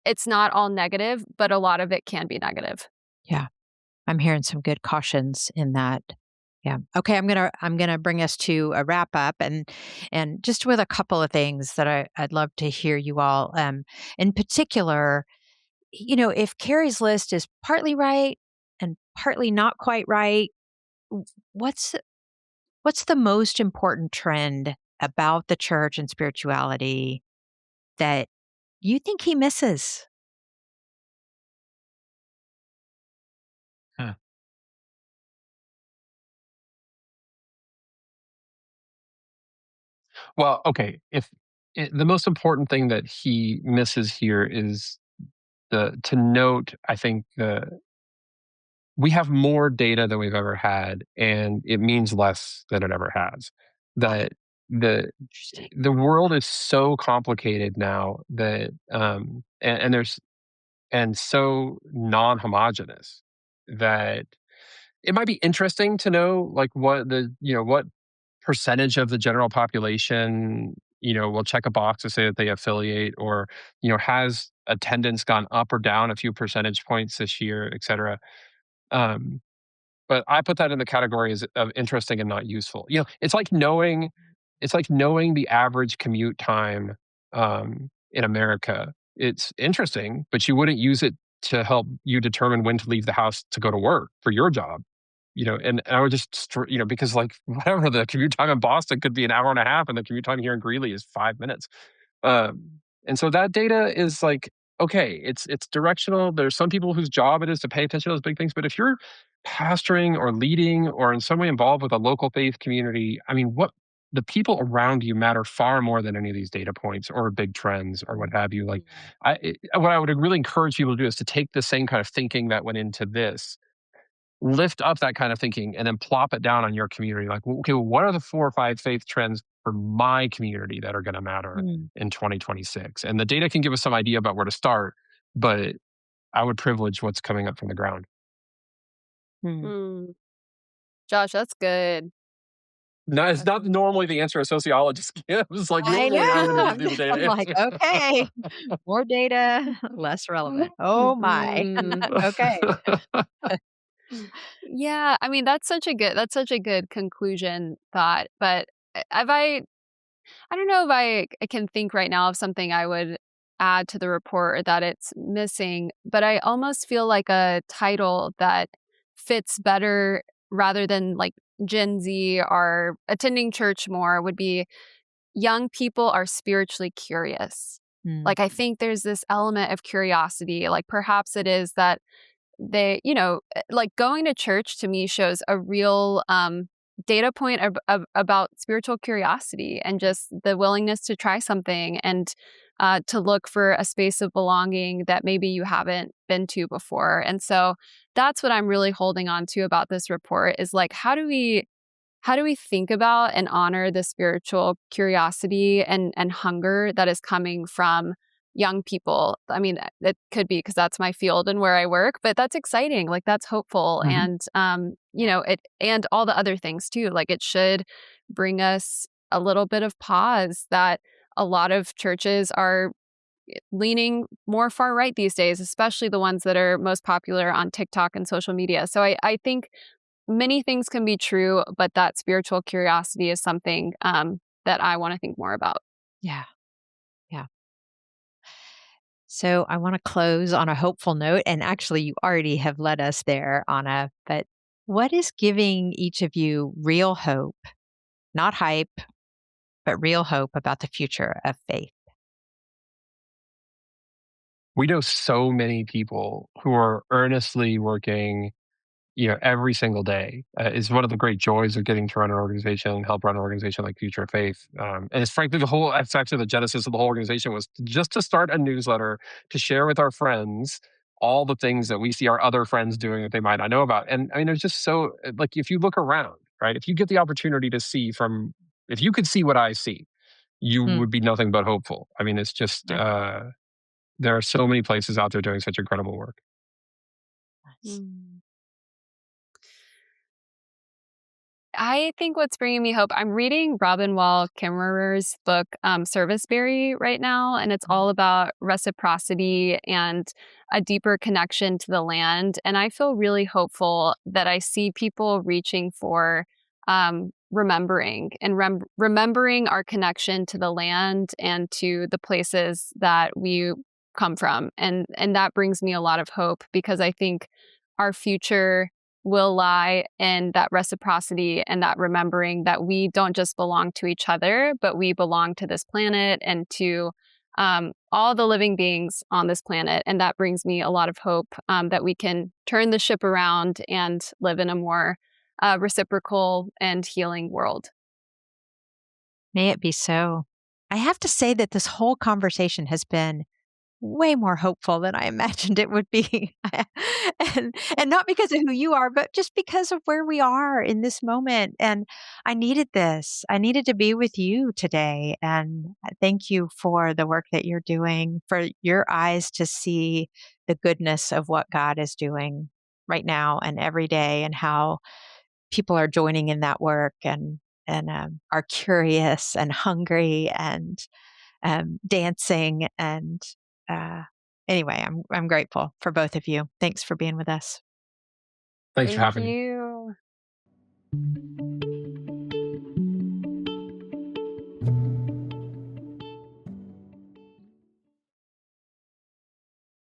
B: It's not all negative, but a lot of it can be negative.
A: Yeah, I'm hearing some good cautions in that. Yeah. Okay, I'm gonna bring us to a wrap up, and just with a couple of things that I'd love to hear you all. In particular, if Carrie's list is partly right and partly not quite right, w- what's what's the most important trend about the church and spirituality that you think he misses?
C: Huh. Well, okay. If the most important thing that he misses here is the to note, I think we have more data than we've ever had, and it means less than it ever has.
A: Oh,
C: That the
A: interesting.
C: the world is so complicated now that and so non-homogeneous that it might be interesting to know like what percentage of the general population will check a box to say that they affiliate, or has attendance gone up or down a few percentage points this year, et cetera. um, but I put that in the category of interesting and not useful. It's like knowing the average commute time in America. It's interesting, but you wouldn't use it to help you determine when to leave the house to go to work for your job. And I would because like whatever, the commute time in Boston could be an hour and a half, and the commute time here in Greeley is 5 minutes. And so that data is like, okay, it's directional. There's some people whose job it is to pay attention to those big things. But if you're pastoring or leading or in some way involved with a local faith community, I mean, what the people around you matter far more than any of these data points or big trends or what have you. Like, what I would really encourage people to do is to take the same kind of thinking that went into this, lift up that kind of thinking, and then plop it down on your community. Like, okay, well, what are the 4 or 5 faith trends for my community that are going to matter
A: Mm,
C: in 2026? And the data can give us some idea about where to start, but I would privilege what's coming up from the ground.
B: Mm. Josh, that's good.
C: No, it's not normally the answer a sociologist gives. Like
A: I
C: normally I'm going to
A: know.
C: give the
A: I'm
C: data
A: like,
C: answer.
A: okay, more data, less relevant. Oh my.
B: Mm.
A: Okay.
B: Yeah, I mean that's such a good conclusion thought, but have I don't know if I can think right now of something I would add to the report or that it's missing, but I almost feel like a title that fits better rather than like Gen Z or attending church more would be young people are spiritually curious.
A: Mm.
B: Like I think there's this element of curiosity, like perhaps it is that like going to church to me shows a real data point about spiritual curiosity and just the willingness to try something and to look for a space of belonging that maybe you haven't been to before. And so that's what I'm really holding on to about this report is like, how do we think about and honor the spiritual curiosity and hunger that is coming from young people? I mean, it could be because that's my field and where I work, but that's exciting. Like that's hopeful,
C: Mhm.
B: and it and all the other things too. Like it should bring us a little bit of pause that a lot of churches are leaning more far right these days, especially the ones that are most popular on TikTok and social media. So I think many things can be true, but that spiritual curiosity is something that I want to think more about.
A: Yeah. Yeah. So I want to close on a hopeful note. And actually, you already have led us there, Anna. But what is giving each of you real hope, not hype, but real hope about the future of faith?
C: We know so many people who are earnestly working, every single day. Is one of the great joys of getting to run an organization, help run an organization like Future of Faith. And it's frankly it's actually the genesis of the whole organization was just to start a newsletter to share with our friends all the things that we see our other friends doing that they might not know about. And I mean, there's just so like if you look around, right? If you get the opportunity to see if you could see what I see, you
A: Mm.
C: would be nothing but hopeful. I mean, it's just
A: Right.
C: there are so many places out there doing such incredible work.
A: Nice.
B: Mm. I think what's bringing me hope, I'm reading Robin Wall Kimmerer's book, Serviceberry, right now, and it's all about reciprocity and a deeper connection to the land. And I feel really hopeful that I see people reaching for remembering and remembering our connection to the land and to the places that we come from. And that brings me a lot of hope because I think our future will lie in that reciprocity and that remembering that we don't just belong to each other, but we belong to this planet and to all the living beings on this planet. And that brings me a lot of hope that we can turn the ship around and live in a more reciprocal and healing world.
A: May it be so. I have to say that this whole conversation has been way more hopeful than I imagined it would be. And not because of who you are, but just because of where we are in this moment. And I needed this. I needed to be with you today. And thank you for the work that you're doing, for your eyes to see the goodness of what God is doing right now and every day, and how people are joining in that work and are curious and hungry and dancing and uh, anyway, I'm grateful for both of you. Thanks for being with us.
C: Thanks for
B: Thank
C: having me.
B: you.